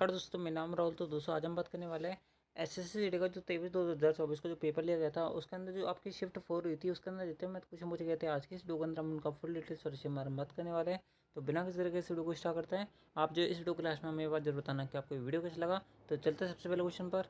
नमस्कार दोस्तों, मेरा नाम राहुल। तो दोस्तों आज हम बात करने वाले हैं एसएससी जीडी का जो 23/2/2024 का जो पेपर लिया गया था, उसके अंदर जो आपकी शिफ्ट 4 हुई थी, उसके अंदर जितने मैथ क्वेश्चन पूछे गए थे आज के इस वीडियो के अंदर हम उनका फुल डिटेल्स और बारे में बात करने वाले हैं। तो बिना किसी तरीके से वीडियो को स्टार्ट करते हैं। आप जो इस वीडियो क्लास में हमें बात जरूर बताना कि आपको वीडियो कैसा लगा। तो चलते हैं सबसे पहले क्वेश्चन पर।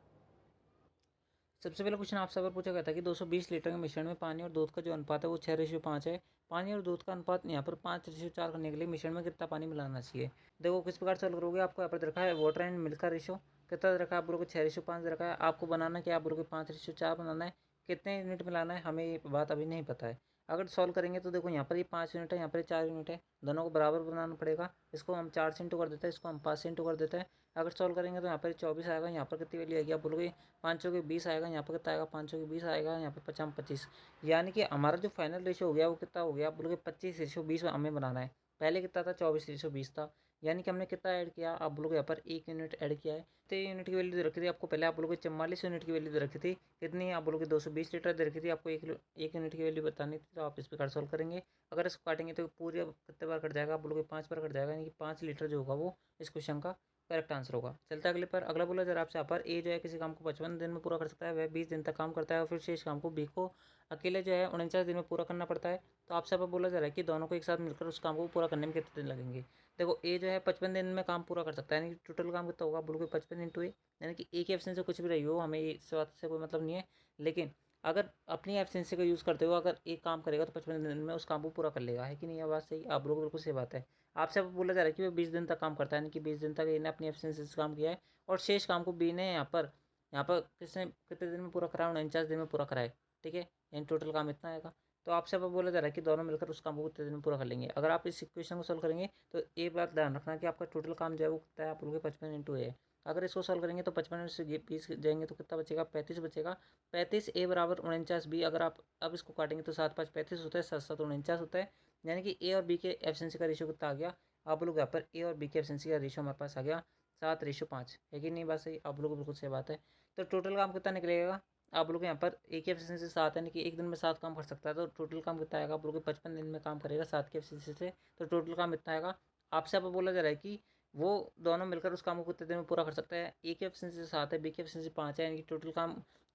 सबसे पहले क्वेश्चन आपसे अगर पूछा गया था कि 220 लीटर के मिश्रण में पानी और दूध का जो अनुपात है वो 6:5 है। पानी और दूध का अनुपात यहाँ पर 5:4 करने के लिए मिश्रण में कितना पानी मिलाना चाहिए। देखो किस प्रकार से हल करोगे। आपको यहाँ पर रखा है वाटर एंड मिल्क का रेशो कितना रखा है, आप लोगों को 6:5 रखा है। आपको बनाना क्या, आप लोगों को 5:4 बनाना है। कितने यूनिट मिलाना है हमें ये बात अभी नहीं पता है। अगर सॉल्व करेंगे तो देखो यहाँ पर ये 5 यूनिट है, यहाँ पर 4 यूनिट है, दोनों को बराबर बनाना पड़ेगा। इसको हम 4 से इंटू कर देते हैं, इसको हम 5 से इंटू कर देते हैं। अगर सॉल्व करेंगे तो यहाँ पर 24 आएगा, यहाँ पर कितनी वैल्यू आएगी आप बोलोगे 5 के 20 आएगा, यहाँ पर कितना आएगा 5 के 20 आएगा, यहाँ पर 50-25। यानी कि हमारा जो फाइनल रेशो हो गया वो कितना हो गया, आप बोलोगे 25:20 हमें बनाना है। पहले कितना था 24:20 था। यानी कि हमने कितना ऐड किया, आप बोलोगे यहाँ पर 1 यूनिट ऐड किया है। तो यूनिट की वैल्यू दे रखी थी आपको, पहले आप बोलोगे 44 यूनिट की वैल्यू दे रखी थी। कितनी आप बोलोगे 220 लीटर दे रखी थी आपको। 1 यूनिट की वैल्यू बतानी थी, तो आप इस प्रकार सॉल्व करेंगे। अगर इसको काटेंगे तो पूरे कितने बार कट जाएगा, आप बोलोगे 5 बार कट जाएगा। यानी कि 5 लीटर जो होगा वो इस क्वेश्चन का करेक्ट आंसर होगा। चलता है अगले पर। अगला बोला जरा आपसे यहाँ पर ए जो है किसी काम को 55 दिन में पूरा कर सकता है, वह 20 दिन तक काम करता है और फिर शेष काम को बी को अकेले जो है 49 दिन में पूरा करना पड़ता है। तो आपसे यहाँ पर बोला जा रहा है कि दोनों को एक साथ मिलकर उस काम को पूरा करने में कितने दिन लगेंगे। देखो ए जो है 55 दिन में काम पूरा कर सकता है, यानी कि टोटल काम कितना होगा, बोलोगे 55 × ए। यानी कि ए की एब्सेंस से कुछ भी रही हो, हमें इस बात से कोई मतलब नहीं है। लेकिन अगर अपनी एफिशिएंसी का यूज़ करते हुए अगर एक काम करेगा तो 55 दिन में उस काम को पूरा कर लेगा, है कि नहीं। यह बात सही, आप लोग बिल्कुल सही बात है। आपसे बोला जा रहा है कि वो 20 दिन तक काम करता है, यानी कि 20 दिन तक इन्हें अपनी एफिशिएंसी से काम किया है और शेष काम को बी ने यहाँ पर किसने कितने दिन में पूरा कराया, 49 दिन में पूरा कराए। ठीक है, यानी टोटल काम इतना आएगा। तो आपसे बोला जा रहा है कि दोनों मिलकर उस काम को कितने दिन में पूरा कर लेंगे। अगर आप इस इक्वेशन को सोल्व करेंगे तो एक बात ध्यान रखना कि आपका टोटल काम जो है वो कितना है, आप लोग 55 × ए। अगर इसको सॉल्व करेंगे तो 55 से 20 जाएंगे तो कितना बचेगा, 35 बचेगा। 35 ए बराबर 49 बी। अगर आप अब इसको काटेंगे तो 7×5 35 होता है, 7×7 49 होता है। यानी कि ए और बी के एफिशिएंसी का रेशियो कितना आ गया, आप लोग यहाँ पर ए और बी के एफिशिएंसी का रेशियो हमारे पास आ गया 7:5। है कि नहीं बात सही, आप लोग बिल्कुल सही बात है। तो टोटल काम कितना निकलेगा, आप लोग यहाँ पर ए की एफिशिएंसी 7 है, यानी कि एक दिन में 7 काम कर सकता है। तो टोटल काम कितना आएगा, आप लोग 55 दिन में काम करेगा 7 की एफिशिएंसी से, तो टोटल काम इतना आएगा। आपसे अब बोला जा रहा है कि वो दोनों मिलकर उस काम को कितने दिन में पूरा कर सकता है। ए की एफिशिएंसी 7 है, बी की एफिशिएंसी 5 है, यानी कि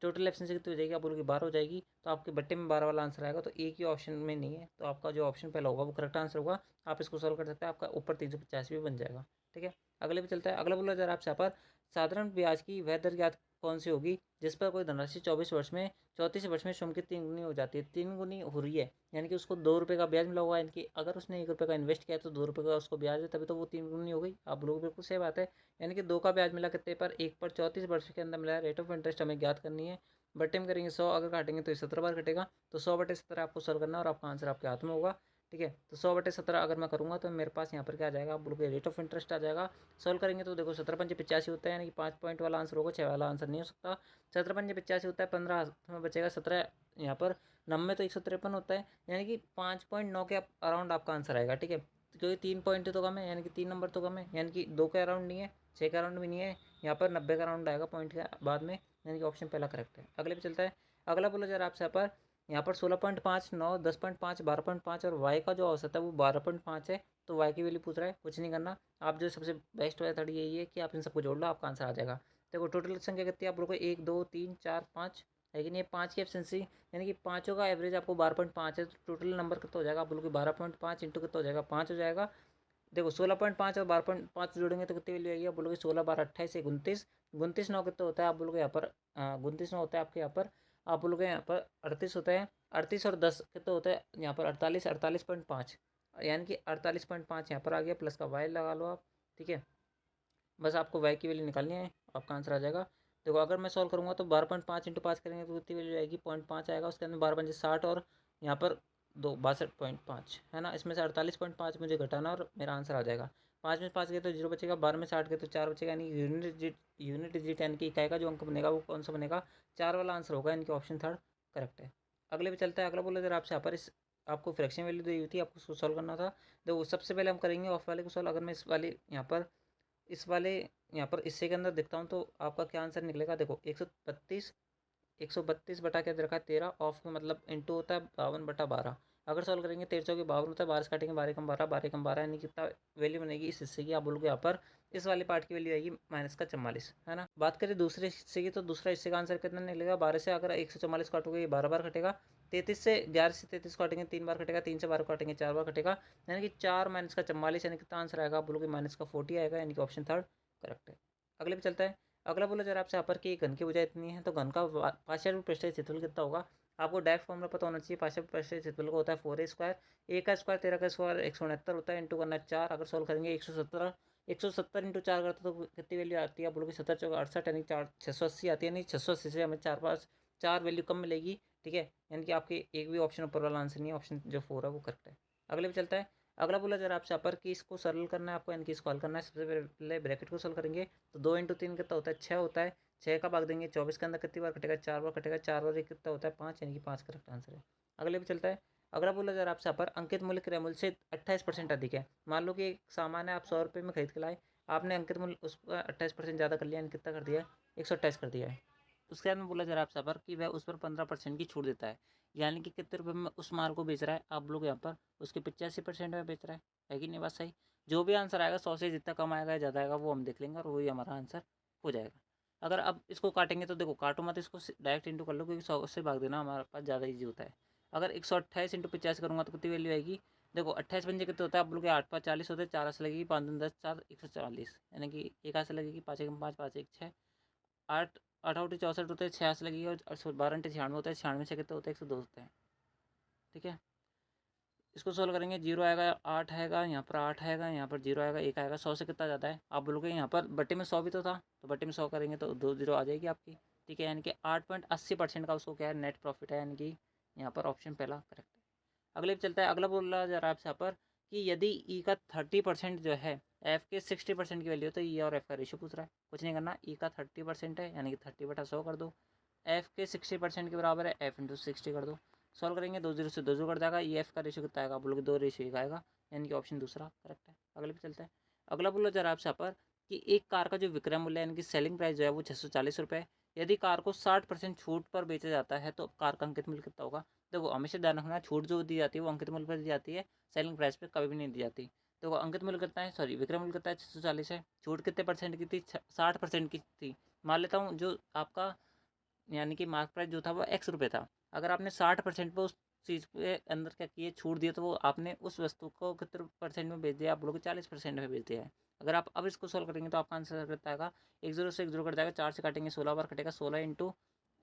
टोटल एफिशिएंसी कितनी हो जाएगी, आप बोलोगे 12 हो जाएगी। तो आपके बट्टे में 12 वाला आंसर आएगा। तो ए की ऑप्शन में नहीं है, तो आपका जो ऑप्शन पहला होगा वो करेक्ट आंसर होगा। आप इसको सॉल्व कर सकते हैं, आपका ऊपर 385 भी बन जाएगा। ठीक है, अगले पे चलता है। अगला बोला जा रहा है आपसे यहाँ पर साधारण ब्याज की वह दर ज्ञात कौन सी होगी जिस पर कोई धनराशि 34 वर्ष में स्वयं की 3 गुनी हो जाती है। 3 गुनी हो रही है, यानी कि उसको 2 रुपये का ब्याज मिला हुआ है। यानी कि अगर उसने 1 रुपये का इन्वेस्ट किया है तो 2 रुपये का उसको ब्याज है, तभी तो वो 3 गुनी हो गई। आप लोग बिल्कुल सही बात है। यानी कि 2 का ब्याज मिला कितने पर, 1 पर 34 वर्ष के अंदर मिला है। रेट ऑफ इंटरेस्ट हमें ज्ञात करनी है। बट्टे में करेंगे 100, अगर काटेंगे तो 17 बार कटेगा। तो 100/17 आपको सॉल्व करना है और आपका आंसर आपके हाथ में होगा। ठीक है, तो 100/17 अगर मैं करूँगा तो मेरे पास यहाँ पर क्या आ जाएगा, आप बोलोगे रेट ऑफ इंटरेस्ट आ जाएगा। सॉल्व करेंगे तो देखो 17×5 होता है, यानी कि 5 पॉइंट वाला आंसर होगा, 6 वाला आंसर नहीं हो सकता। 17×5 होता है 15 में बचेगा 17, यहाँ पर 90 तो 153 होता है, यानी कि 5.9 के अराउंड आपका आंसर आएगा। ठीक है, क्योंकि 3 पॉइंट तो कम है, यानी कि 3 नंबर तो कम है, यानी कि 2 के अराउंड नहीं है, 6 के अराउंड भी नहीं है, यहाँ पर 90 का अराउंड आएगा पॉइंट के बाद में। यानी कि ऑप्शन पहला करेक्ट है। अगले पे चलता है। अगला बोला जा रहा है आपसे यहाँ पर 16.5, 9, 10.5, 12.5 और वाई का जो औसत है वो 12.5 है। तो वाई की वैल्यू पूछ रहा है, कुछ नहीं करना। आप जो सबसे बेस्ट मेथड यही है कि आप इन सबको जोड़ लो, आपका आंसर आ जाएगा। देखो टोटल संख्या कितनी है, आप लोगों को 1 2 3 4 5, लेकिन ये 5 की एफिशिएंसी, यानी कि पाँचों का एवरेज आपको 12.5 है। तो टोटल नंबर कितना हो जाएगा, आप लोगों को 12.5 इंटू कितना हो जाएगा 5 हो जाएगा। देखो 16.5 और 12.5 जोड़ेंगे तो कितनी वैल्यू आएगी, आप बोलोगे 16 12 28 से 29, 29 9 कितना होता है, आप बोलोगे यहाँ पर 29 9 होता है आपके यहाँ पर, आप बोलोगे यहाँ पर 38 होता है। 38 और 10 कितना होता है यहाँ पर 48, 48.5, यानी कि 48.5 यहाँ पर आ गया, प्लस का वाई लगा लो आप। ठीक है, बस आपको वाई की वैल्यू निकालनी है, आपका आंसर आ जाएगा। देखो अगर मैं सॉल्व करूँगा तो 12.5 इंटू 5 करेंगे तो कितनी वैल्यू आएगी, 0.5 आएगा। उसके अंदर 12×5 = 60 और यहाँ पर 62.5 है ना, इसमें से 48.5 मुझे घटाना और मेरा आंसर आ जाएगा। 5 में 5 गए तो 0 बचेगा, 12 में 60 गए तो 4 बचेगा, यानी यूनिट डिजिट यानी कि इकाई का जो अंक बनेगा वो कौन सा बनेगा, 4 वाला आंसर होगा, यानी कि ऑप्शन थर्ड करेक्ट है। अगले पे चलता है। अगला बोला जरा आपसे यहाँ पर इस आपको फ्रैक्शन वैल्यू दी हुई थी, आपको उसको सॉल्व करना था। देखो सबसे पहले हम करेंगे ऑफ वाले को सॉल्व। अगर मैं इस वाले यहाँ पर हिस्से के अंदर देखता हूँ तो आपका क्या आंसर निकलेगा। देखो 132 बटा क्या दे रखा है 13, ऑफ का मतलब इंटू होता है 52/12। अगर सॉल्व करेंगे 13 के 52 होता है, 12 से काटेंगे 12 कम 12, 12 कम 12, यानी कितना वैल्यू बनेगी इस हिस्से की, आप बोलोगे यहाँ पर इस वाले पार्ट की वैल्यू आएगी -44, है ना। बात करें दूसरे हिस्से की, तो दूसरा हिस्से का आंसर कितना निकलेगा, 12 से अगर 144 काटोगे ये 12 बार कटेगा, 33 से 11 से 33 काटेंगे 3 बार कटेगा, 3 से 12 काटेंगे 4 बार कटेगा, यानी कि 4 -44, यानी कितना आंसर आएगा, आप बोलोगे -40 आएगा, यानी कि ऑप्शन थर्ड करेक्ट है। अगले पे चलता है। अगला बोला जरा आपसे यहाँ पर कि घन की भुजा इतनी है, तो घन का पार्शियल पृष्ठीय क्षेत्रफल कितना होगा। आपको डायरेक्ट फॉर्मूला पता होना चाहिए। पार्शियल पृष्ठीय क्षेत्रफल को होता है 4a², a का स्क्वायर 13 का स्क्वायर 169 होता है, इंटू करना 4, अगर सॉल्व करेंगे 170 इंटू 4 करते तो कितनी वैल्यू आती है, आप बोलोगे 70 चौका 68, यानी 680 आती है, नहीं 680 से हमें 4 वैल्यू कम मिलेगी, ठीक है। यानी कि आपके एक भी ऑप्शन ऊपर वाला आंसर नहीं है, ऑप्शन जो 4 है वो करेक्ट है। अगले पे चलता है। अगला बोला जरा आपसे यहाँ पर कि इसको सरल करना है आपको, यानी कि इसको हल करना है। सबसे पहले ब्रैकेट को सॉल्व करेंगे, तो 2 इंटू 3 कितना होता है, 6 होता है। 6 का भाग देंगे 24 के अंदर कितनी बार कटेगा, 4 बार कटेगा, 4 और 1 कितना होता है 5, यानी कि 5 करेक्ट आंसर है। अगले पे चलता है। अगला बोला जरा आपसे यहाँ पर अंकित मूल्य क्रय मूल्य से 28% अधिक है। मान लो कि एक सामान है, आप 100 रुपये में खरीद के लाए, आपने अंकित मूल्य उस पर 28% ज़्यादा कर लिया, यानी कितना कर दिया है, 128 कर दिया है। उसके बाद में बोला जरा आपसे पर कि वह उस पर 15% की छूट देता है, यानी कि कितने रुपये में उस माल को बेच रहा है, आप लोग यहाँ पर उसके 85% में बेच रहा है कि नहीं। बात सही। जो भी आंसर आएगा 100 से जितना कम आएगा ज़्यादा आएगा वो हम देख लेंगे, और वही हमारा आंसर हो जाएगा। अगर अब इसको काटेंगे तो देखो, काटो मत इसको, डायरेक्ट इंटू कर लो, क्योंकि 100 से भाग देना हमारे पास ज़्यादा ईजी होता है। अगर 128 इंटू 50 करूँगा तो कितनी वैल्यू आएगी, देखो 28 पंजे कितने होता है, आप लोग 8 5 40 होते हैं, 4 से लगेगी, 5 10 4 140, यानी कि एक हाथ से लगेगी, 5 1 5 5 1 6 8 8 8 64 होते हैं, 6 से लगेगी, और 12 96 होता है, 96 से कितने होते हैं, 102 होते हैं, ठीक है। इसको सोल्व करेंगे, 0 आएगा, 8 आएगा, यहाँ पर 8 आएगा, यहाँ पर 0 आएगा, 1 आएगा। 100 से कितना ज़्यादा है, आप बोलोगे यहाँ पर बट्टे में 100 भी तो था, तो बट्टे में 100 करेंगे तो 2 0 आ जाएगी आपकी, ठीक है। यानी कि 8.80% का उसको क्या है, नेट प्रॉफिट है, यानी कि यहाँ पर ऑप्शन पहला करेक्ट है। अगले पे चलता है। अगला बोल रहा है जरा आपसे यहाँ पर कि यदि ई का 30% जो है एफ के 60% की वैल्यू, तो ई और एफ का रेशियो पूछ रहा है। कुछ नहीं करना, ई का 30% है, यानी कि 30/100 कर दो, एफ के 60% के बराबर है, एफ इंटू 60 कर दो। सॉल्व करेंगे, 2 0 से 2 0 कट जाएगा, ई एफ का रेशियो कितना आएगा, बोलोगे 2 रेशियो 1 आएगा, यानी कि ऑप्शन दूसरा करेक्ट है। अगले पे चलता है। अगला बोलो जरा आपसे यहाँ पर कि एक कार का जो विक्रय मूल्य यानी कि सेलिंग प्राइस जो है वो 640 रुपये है। यदि कार को 60% छूट पर बेचा जाता है तो कार का अंकित मूल्य कितना होगा। देखो हमेशा ध्यान रखना, छूट जो दी जाती है वो अंकित मूल्य पर दी जाती है, सेलिंग प्राइस पे कभी भी नहीं दी जाती। देखो अंकित मूल्य कितना है, सॉरी विक्रय मूल्य कितना है, 640 है। छूट कितने परसेंट की थी, 60% की थी। मान लेता हूँ जो आपका यानी कि मार्क प्राइस जो था वो ₹X था। अगर आपने 60% पे उस चीज़ के अंदर क्या किए, छूट दिए, तो वो आपने उस वस्तु को कितने परसेंट में बेच दिया, आप लोग 40% में बेच दिया है। अगर आप अब इसको सॉल्व करेंगे तो आपका आंसर कितना आएगा, 1 0 से 1 0 कट जाएगा, 4 से काटेंगे 16 बार कटेगा, 16 इंटू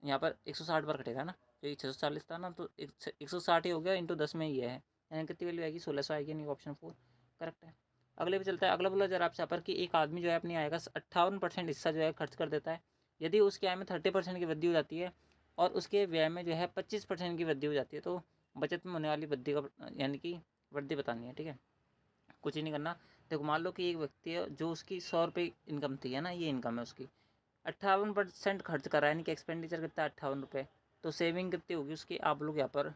यहाँ पर 160 बार कटेगा ना, क्योंकि 640 था ना, तो 160 ही हो गया, इंटू 10 में ये है, यानी कितनी वैल्यू आएगी, 1600 आएगी, यानी ऑप्शन 4 करेक्ट है। अगले पे चलता है। अगला बोला जरा आपसे यहाँ पर कि एक आदमी जो है अपनी आय का 58% हिस्सा जो है खर्च कर देता है। यदि उसकी आय में 30% की वृद्धि हो जाती है और उसके व्यय में जो है 25% की वृद्धि हो जाती है, तो बचत में होने वाली वृद्धि का यानी कि वृद्धि बतानी है, ठीक है। कुछ ही नहीं करना। देखो मान लो कि एक व्यक्ति है जो उसकी 100 रुपये इनकम थी, है ना, ये इनकम है उसकी, 58% खर्च कर रहा है, यानी कि एक्सपेंडिचर कितना है 58 रुपये, तो सेविंग कितनी होगी उसकी, आप लोग यहाँ पर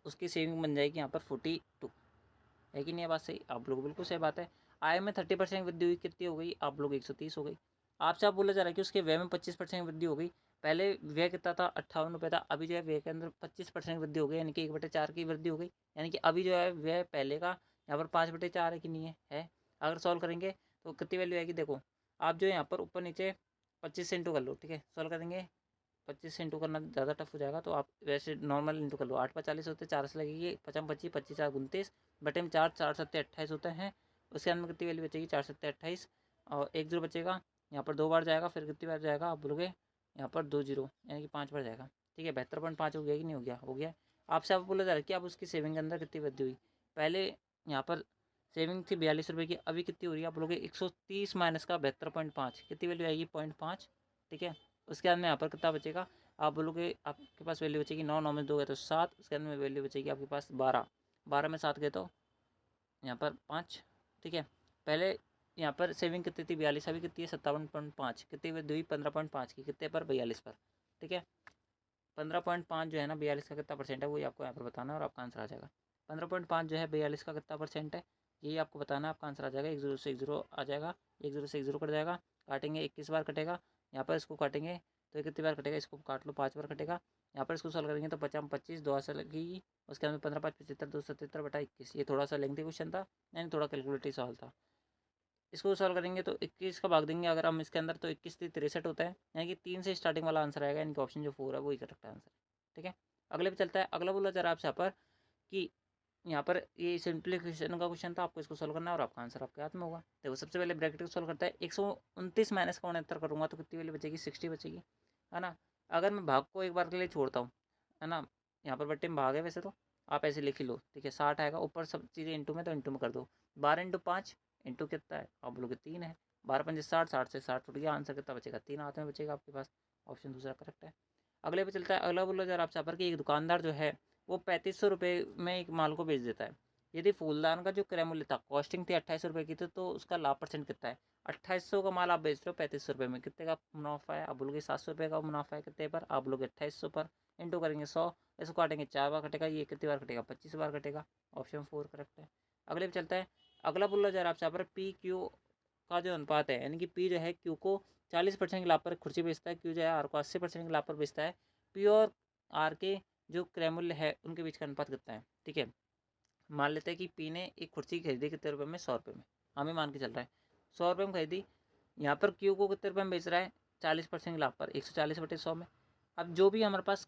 उसकी सेविंग बन जाएगी यहाँ पर 42, है कि नहीं। ये बात सही, आप लोग बिल्कुल सही बात है। आय में 30% वृद्धि हुई, कितनी हो गई, आप लोग 130 हो गई। आपसे आप बोला जा रहा है कि उसके व्यय में 25% वृद्धि हो गई। पहले व्यय कितना था, 58 रुपये था, अभी जो है व्यय के अंदर 25% वृद्धि हो गई, यानी कि 1/4 की वृद्धि हो गई, यानी कि अभी जो है व्यय पहले का यहाँ पर 5/4 है कि नहीं है। अगर सॉल्व करेंगे तो कितनी वैल्यू आएगी, देखो आप जो यहाँ पर ऊपर नीचे 25 से इंटू कर लो, ठीक है। सॉल्व करेंगे, 25 से इंटू करना ज़्यादा टफ हो जाएगा, तो आप वैसे नॉर्मल इंटू कर लो। 8 5 40 होते हैं, 4 से लगेगी, 5 25 25 4 29, बटे में 4 4 7 28 होते हैं। उसके अंदर कितनी वैल्यू बचेगी, 4 7 28, और 1 0 बचेगा, यहाँ पर 2 बार जाएगा, फिर कितनी बार जाएगा, आप बोलोगे यहाँ पर 2 0, यानी कि 5 बार जाएगा, ठीक है। 72.5 हो गया कि नहीं हो गया, हो गया। आपसे आप बोला जा रहा है कि अब उसकी सेविंग के अंदर कितनी वृद्धि हुई। पहले यहाँ पर सेविंग थी 42 रुपये की, अभी कितनी हो रही है, आप बोलोगे 130 माइनस का 72.5, कितनी वैल्यू आएगी, 0.5, ठीक है। उसके बाद में यहाँ पर कितना बचेगा, आप बोलोगे आपके पास वैल्यू बचेगी 9, 9 में 2 गए तो 7, उसके अंदर में वैल्यू बचेगी आपके पास 12, 12 में 7 गए तो यहाँ पर 5, ठीक है। पहले यहाँ पर सेविंग कितनी थी 42, अभी कितनी है 57.5, कितनी वृद्धि हुई 15.5 की, कितने पर 42 पर, ठीक है। 15.5 जो है ना 42 का कितना परसेंट है, वही आपको यहाँ पर बताना है और आपका आंसर आ जाएगा। 15.5 जो है 42 का कितना परसेंट है, यही आपको बताना है, आपका आंसर आ जाएगा। 1 0 से 1 0 आ जाएगा, 1 0 से 1 0 कट जाएगा, काटेंगे 21 बार कटेगा, यहाँ पर इसको काटेंगे तो कितनी बार कटेगा, इसको काट लो 5 बार कटेगा, यहाँ पर इसको सॉल्व करेंगे तो 50 में 25, 2 से लगेगी, उसके अंदर 15 5 75, 277/21, ये थोड़ा सा लेंथी क्वेश्चन था, यानी थोड़ा कैलकुलेटिव सवाल था। इसको सॉल्व करेंगे तो 21 का भाग देंगे अगर हम इसके अंदर, तो 21 से 63 होता है, यानी कि 3 से स्टार्टिंग वाला आंसर आएगा, यानी कि ऑप्शन जो 4 है वही करेक्ट आंसर है। ठीक है, अगले पे चलता है। अगला बोला जरा आपसे यहाँ पर कि यहाँ पर ये सिंप्लीफिकेशन का क्वेश्चन था, आपको इसको सोल्व करना है और आपका आंसर आपके हाथ में होगा। देखो सबसे पहले ब्रैकेट को सोल्व करता है, 129 माइनस का 69 करूँगा तो कितनी वैल्यू बचेगी, 60 बचेगी, है ना। अगर मैं भाग को एक बार के लिए छोड़ता हूँ, है ना, यहाँ पर बट्टे में भाग है वैसे तो, आप ऐसे लिख ही लो, ठीक है। 60 आएगा, ऊपर सब चीज़ें इंटू में, तो इंटू में कर दो। 12 इंटू 5 इंटू कितना है, आप बोलोगे 3 है। 12 पंजे 60, 60 से 60 टूट गया, आंसर कितना बचेगा, 3 हाथ में बचेगा आपके पास। ऑप्शन दूसरा करेक्ट है। अगले पे चलता है। अगला बोलो जरा आपसे पर कि एक दुकानदार जो है वो 3500 रुपये में एक माल को बेच देता है। यदि फूलदान का जो क्रय मूल्य था, कॉस्टिंग थी 2800 रुपये की थी, तो उसका लाभ परसेंट कितना है। 2800 का माल आप बेच रहे हो 3500 रुपये में, कितने का मुनाफा है, आप बोलोगे 700 रुपये का मुनाफा है, कितने पर, आप बोलोगे 2800 पर। इंटू करेंगे 100, इसको काटेंगे 4 बार कटेगा, ये कितनी बार कटेगा, 25 बार कटेगा। ऑप्शन 4 करेक्ट है। अगले पे चलता है। अगला बोला जा रहा है आपसे पर पी क्यू का जो अनुपात है, यानी कि पी जो है क्यू को 40% के लाभ पर खुर्ची बेचता है, क्यू जो है आर को 80% के लाभ पर बेचता है। पी और आर के जो क्रय मूल्य है उनके बीच का अनुपात कितना है। ठीक है, मान लेते हैं कि पी ने एक कुर्सी खरीदी कितने रुपए में, 100 रुपये में, हमें मान के चल रहा है 100 रुपये में खरीदी। यहाँ पर क्यू को कितने रुपये में बेच रहा है, 40% के लाभ पर, 140/100 में। अब जो भी हमारे पास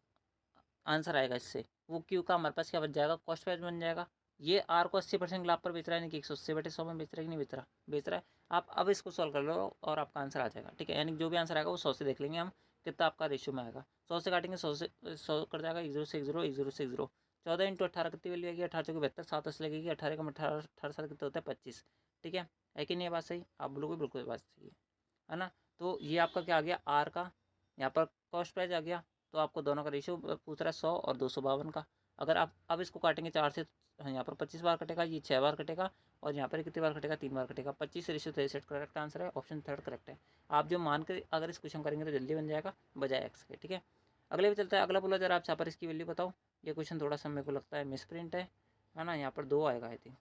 आंसर आएगा इससे, वो क्यू का हमारे पास क्या बच जाएगा, कॉस्ट प्राइस बन जाएगा। ये आर को 80% लाभ पर बेच रहा है, यानी कि 180/100 में बेच रहा है कि नहीं बेच रहा, बेच रहा है। आप अब इसको सॉल्व कर लो और आपका आंसर आ जाएगा। ठीक है, यानी जो भी आंसर आएगा वो 100 से देख लेंगे हम कितना आपका रेशियो में आएगा। 100 से काटेंगे, 100 से 100 कर जाएगा, 1 0 से 1 0, 1 0 से 1 0। 14 इंटू 18 कितनी वैल्यू आएगी, 18 चौके 72, 7 से लगेगी, 18 का 18, 18 7 कितना होता है, 25। ठीक है कि नहीं, ये बात सही, आप बोलोगे बिल्कुल बात सही है ना। तो ये आपका क्या आ गया, आर का यहाँ पर कॉस्ट प्राइस आ गया। तो आपको दोनों का रेशियो पूछ रहा है 100 और 252 का। अगर आप अब इसको काटेंगे 4 से, यहाँ पर 25 बार कटेगा, ये 6 बार कटेगा, और यहाँ पर कितनी बार कटेगा, 3 बार कटेगा। 25:63 करेक्ट आंसर है, ऑप्शन 3 करेक्ट है। आप जो मान कर अगर इस क्वेश्चन करेंगे तो जल्दी बन जाएगा बजाय एक्स के। ठीक है, अगले भी चलता है। अगला बोला जरा आप यहाँ पर इसकी वैल्यू बताओ। ये क्वेश्चन थोड़ा सा मेरे को लगता है मिस प्रिंट है ना, यहाँ पर 2 आएगा आई थिंक,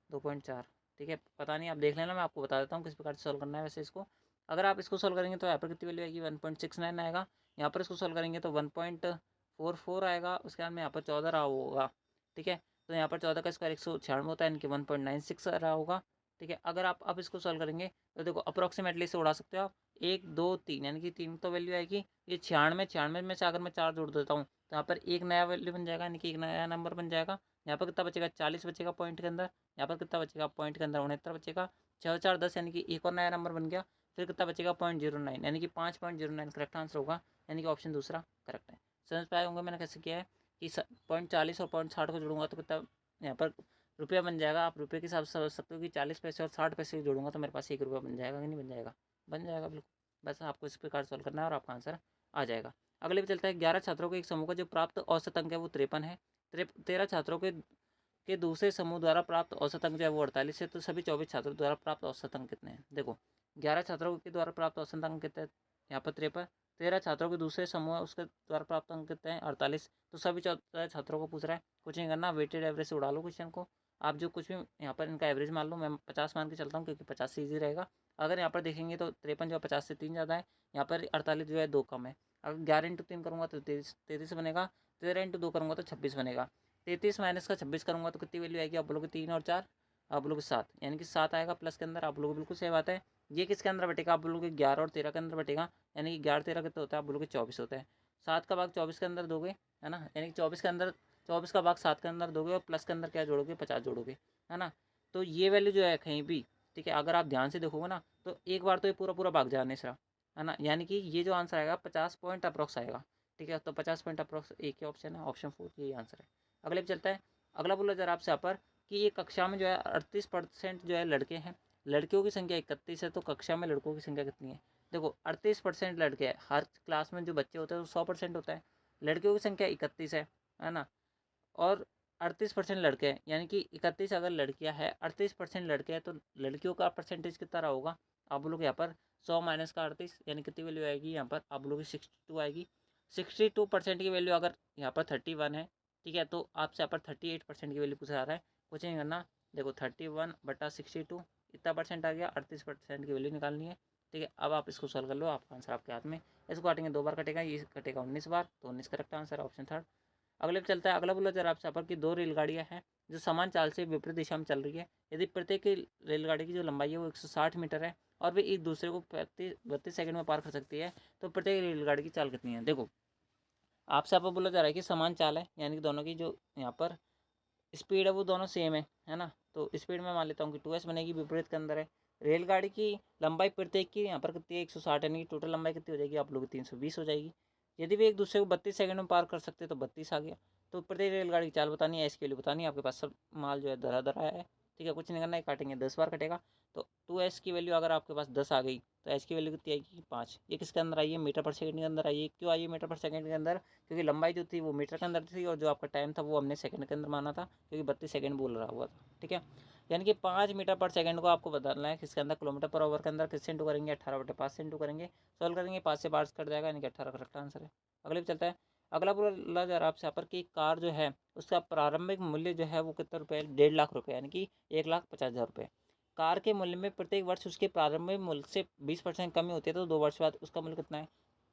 2.4। ठीक है, पता नहीं, आप देख लेना, मैं आपको बता देता हूँ किस प्रकार से सॉल्व करना है। वैसे इसको अगर आप इसको सॉल्व करेंगे तो यहाँ पर कितनी वैल्यू आएगी, 1.69 आएगा। यहाँ पर इसको सॉल्व करेंगे तो 1.44 आएगा, उसके बाद में यहाँ पर 14 रहा होगा। ठीक है, तो यहाँ पर 14 का स्क्वायर 196 होता है, यानी कि 1.96 रहा होगा। ठीक है, अगर आप अब इसको सॉल्व करेंगे तो देखो अप्रोक्सीमेटली से उड़ा सकते हो आप, 1 2 3, यानी कि 3 तो वैल्यू आएगी। ये 96 में से अगर मैं 4 जोड़ देता हूँ तो यहाँ पर एक नया वैल्यू बन जाएगा, यानी कि एक नया नंबर बन जाएगा। यहाँ पर कितना बचेगा, 40 बचेगा पॉइंट के अंदर। यहाँ पर कितना बचेगा, पॉइंट के अंदर 69 बचेगा। 6 4 10, यानी कि एक और नया नंबर बन गया। फिर कितना बचेगा, 0.09, यानी कि 5.09 करेक्ट आंसर होगा, यानी कि ऑप्शन दूसरा करेक्ट है। समझ पाए होंगे मैंने कैसे किया है कि 0.40 और 0.60 को जोड़ूंगा तो कितना यहाँ पर रुपया बन जाएगा। आप रुपये के हिसाब से समझ सकते हो कि 40 पैसे और 60 पैसे जोड़ूंगा तो मेरे पास 1 रुपया बन जाएगा कि नहीं बन जाएगा, बन जाएगा बिल्कुल। बस आपको इस प्रकार सॉल्व करना है और आपका आंसर आ जाएगा। अगले पे चलता है। 11 छात्रों के एक समूह का जो प्राप्त औसत अंक है वो 53 है। 13 छात्रों के दूसरे समूह द्वारा प्राप्त औसत अंक जो है वो 48 है। तो सभी 24 छात्रों द्वारा प्राप्त औसत अंक कितने हैं। देखो 11 छात्रों के द्वारा प्राप्त औसत अंक कितने हैं, यहाँ पर 53। 13 छात्रों के दूसरे समूह है उसके द्वारा प्राप्त अंक कितने हैं, 48। तो सभी 14 छात्रों को पूछ रहा है, कुछ नहीं करना, वेटेड एवरेज से उड़ा लो क्वेश्चन को। आप जो कुछ भी यहाँ पर इनका एवरेज मान लो, मैं 50 मान के चलता हूँ क्योंकि 50 से ईजी रहेगा। अगर यहाँ पर देखेंगे तो 53 जो है 50 से 3 ज़्यादा है, यहाँ पर 48 जो है 2 कम है। अगर 11 इंटू 3 करूँगा तो 33 बनेगा, 13 इंटू 2 करूँगा तो 26 बनेगा। 33 माइनस का 26 करूँगा तो कितनी वैल्यू आएगी, आप बोलोगे 3 और 4, आप बोलोगे 7, यानी कि 7 आएगा प्लस के अंदर, आप बोलोगे बिल्कुल सही बात है। ये किसके अंदर बटेगा, आप बोलोगे 11 और 13 के अंदर बटेगा, यानी कि 11 13 कितना होता है, आप बोलोगे 24 होता है। 7 का भाग 24 के अंदर दोगे, है ना, यानी कि 24 के अंदर 24 का भाग 7 के अंदर दोगे और प्लस के अंदर क्या जोड़ोगे, 50 जोड़ोगे, है ना। तो ये वैल्यू जो है कहीं भी, ठीक है, अगर आप ध्यान से देखोगे ना तो एक बार तो ये पूरा पूरा भाग जाने से, है ना, यानी कि ये जो आंसर आएगा 50 पॉइंट अप्रॉक्स आएगा। ठीक है, तो 50 पॉइंट अप्रॉक्स एक ही ऑप्शन है, ऑप्शन 4 यही आंसर है। अगले पे चलता है। अगला बोला जरा आपसे यहाँ पर कि ये कक्षा में जो है 38% जो है लड़के हैं, लड़कियों की संख्या 31 है, तो कक्षा में लड़कों की संख्या कितनी है। देखो 38% लड़के हैं, हर क्लास में जो बच्चे होते हैं वो 100% होता है, लड़कियों की संख्या 31 है ना, और 38% लड़के हैं, यानी कि 31 अगर लड़कियां हैं, 38% लड़के हैं, तो लड़कियों का परसेंटेज कितना रहा होगा। आप लोग यहाँ पर 100 माइनस का 38, यानी कितनी वैल्यू आएगी यहाँ पर, आप लोग 62 आएगी। 62% की वैल्यू अगर यहाँ पर 31 है, ठीक है, तो आपसे यहाँ पर 38% की वैल्यू पूछा जा रहा है, कुछ नहीं करना। देखो 31/62 इतना परसेंट आ गया, 38% की वैल्यू निकालनी है। ठीक है, अब आप इसको सॉल्व कर लो, आपका आंसर आपके हाथ में। इसको काटेंगे 2 बार कटेगा, ये कटेगा 19 बार, तो 19 करेक्ट आंसर, ऑप्शन 3। अगले पे चलता है। अगला बोला जा रहा है आपसे यहाँ पर कि दो रेलगाड़ियाँ हैं जो समान चाल से विपरीत दिशा में चल रही है। यदि प्रत्येक रेलगाड़ी की जो लंबाई है वो 160 मीटर है और वे एक दूसरे को 32 सेकंड में पार कर सकती है, तो प्रत्येक रेलगाड़ी की चाल कितनी है। देखो आपसे यहाँ पर बोला जा रहा है कि समान चाल है, यानी कि दोनों की जो यहाँ पर स्पीड है वो दोनों सेम है ना। तो स्पीड में मान लेता हूँ कि 2s बनेगी, विपरीत के अंदर है। रेलगाड़ी की लंबाई प्रत्येक की यहाँ पर कितनी है, 160, यानी कि टोटल लंबाई कितनी हो जाएगी आप लोग 320 हो जाएगी। यदि वे एक दूसरे को 32 सेकंड में पार कर सकते तो 32 आ गया। तो प्रत्येक रेलगाड़ी की चाल बतानी है, इसके लिए बतानी है, आपके पास सब माल जो है धरा धरा है, ठीक है, कुछ नहीं करना है, काटेंगे 10 बार कटेगा। तो 2s की वैल्यू अगर आपके पास 10 आ गई तो s की वैल्यू कितनी आएगी 5। ये किसके अंदर आई है, मीटर पर सेकंड के अंदर आई है। क्यों आई है मीटर पर सेकंड के अंदर, क्योंकि लंबाई जो थी वो मीटर के अंदर थी और जो आपका टाइम था वो हमने सेकंड के अंदर माना था, क्योंकि 32 सेकंड बोल रहा हुआ था, ठीक है। यानी कि 5 मीटर पर सेकंड को आपको बदलना है किसके अंदर, किलोमीटर पर आवर के अंदर। किससे इंटू करेंगे, 18/5 से इंटू करेंगे, सॉल्व करेंगे, 5 से 12 कट जाएगा, यानी कि 18 करेक्ट आंसर है। अगले पे चलता है। अगला बोला जा रहा है आपसे यहाँ पर कि कार जो है उसका प्रारंभिक मूल्य जो है वो कितना रुपये है, 1.5 लाख रुपये, यानी कि 1,50,000 रुपये। कार के मूल्य में प्रत्येक वर्ष उसके प्रारंभिक मूल्य से 20% कमी होती है, तो 2 वर्ष बाद उसका मूल्य कितना है,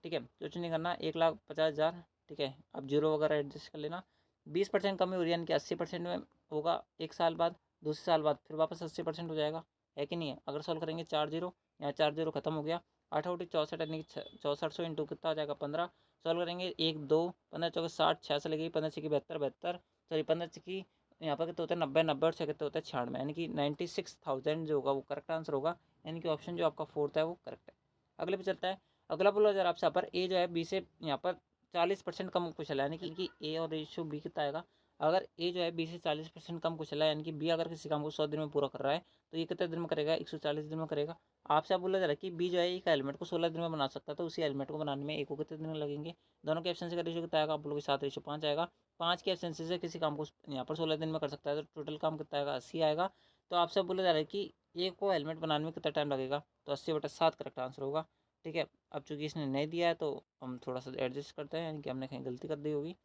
ठीक है। कुछ नहीं करना, 1,50,000, ठीक है। अब जीरो वगैरह एडजस्ट कर लेना। 20% कमी हो रही है, यानी कि 80% में होगा एक साल बाद, दूसरे साल बाद फिर वापस 80% हो जाएगा, है कि नहीं है। अगर सॉल्व करेंगे 4 जीरो, यहाँ 4 जीरो खत्म हो गया, 8 8 64, यानी कि 6400 इंटू कितना आ जाएगा 15। सॉल्व करेंगे 1 2 15 चौके 60, 6 से लगेगी, 15 छः की 72, सॉरी 15 छः की यहाँ पर कितने होते हैं 90, 90 और 6 कितने होते हैं 96, यानी कि 96,000 जो होगा वो करेक्ट आंसर होगा, यानी कि ऑप्शन जो आपका फोर्थ है वो करेक्ट है। अगले पे चलता है। अगला बोला जा रहा है आपसे यहाँ पर ए जो है बी से यहाँ पर 40% कम कुशल है, यानी कि ए और रेशियो बी कितना आएगा। अगर ए जो है बी से 40% कम कुशल है, यानी कि बी अगर किसी काम को 100 दिन में पूरा कर रहा है तो ये कितने दिन में करेगा, 140 दिन में करेगा। आपसे आप बोला जा रहा है कि बी जो है एक हेलमेट को 16 दिन में बना सकता है, तो उसी हेलमेट को बनाने में ए को कितने दिन लगेंगे। दोनों के एफिशिएंसी का रेशियो कितना आएगा, आप लोगों के 7:5 आएगा। 5 की एफिशिएंसी से किसी काम को यहाँ पर 16 दिन में कर सकता है, तो टोटल काम कितना आएगा 80 आएगा। तो आपसे बोला जा रहा है कि ए को हेलमेट बनाने में कितना टाइम लगेगा, तो 80/7 करेक्ट आंसर होगा, ठीक है। अब चूंकि इसने नहीं दिया है तो हम थोड़ा सा एडजस्ट करते हैं, यानी कि हमने कहीं गलती कर दी होगी।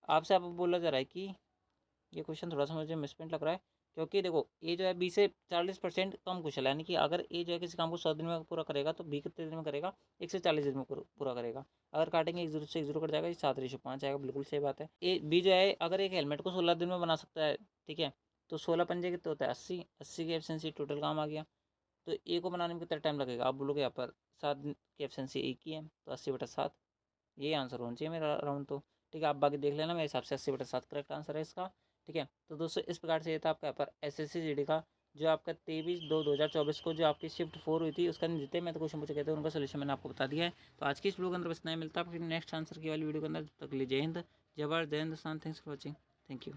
आपसे आप बोला जा रहा है कि ये क्वेश्चन थोड़ा सा मुझे मिसप्रिंट लग रहा है, क्योंकि देखो ए जो है बी से 40% कम कुशल है, यानी कि अगर ए जो है किसी काम को 100 दिन में पूरा करेगा तो बी कितने दिन में करेगा, 140 दिन में पूरा करेगा। अगर काटेंगे 1 0 से 1 0 कट जाएगा, ये 7:5 आएगा, बिल्कुल सही बात है। ए बी जो है अगर एक हेलमेट को 16 दिन में बना सकता है, ठीक है, तो 16 पंजे कितने होता है 80, 80 की एफिशिएंसी टोटल काम आ गया। तो ए को बनाने में कितना टाइम लगेगा, आप बोलोगे यहाँ पर 7 दिन की एफिशिएंसी ए की है, तो 80/7 ये आंसर होना चाहिए मेरा राउंड तो, ठीक है। आप बाकी देख लेना, मेरे हिसाब से 80/7 करेक्ट आंसर है इसका, ठीक है। तो दोस्तों इस प्रकार से ये था आपका यहाँ पर SSC GD का जो आपका 23/2/2024 को जो आपकी शिफ्ट 4 हुई थी उसका जितने मैं तो क्वेश्चन पूछे गए थे उनका सोल्यूशन मैंने आपको बता दिया है। तो आज की इस वीडियो के अंदर बस इतना ही, मिलता है फिर नेक्स्ट आंसर की वाली वीडियो के अंदर। तक लीजिए हिंद, जय भारत, जय Hindustan, thanks for watching, thank you.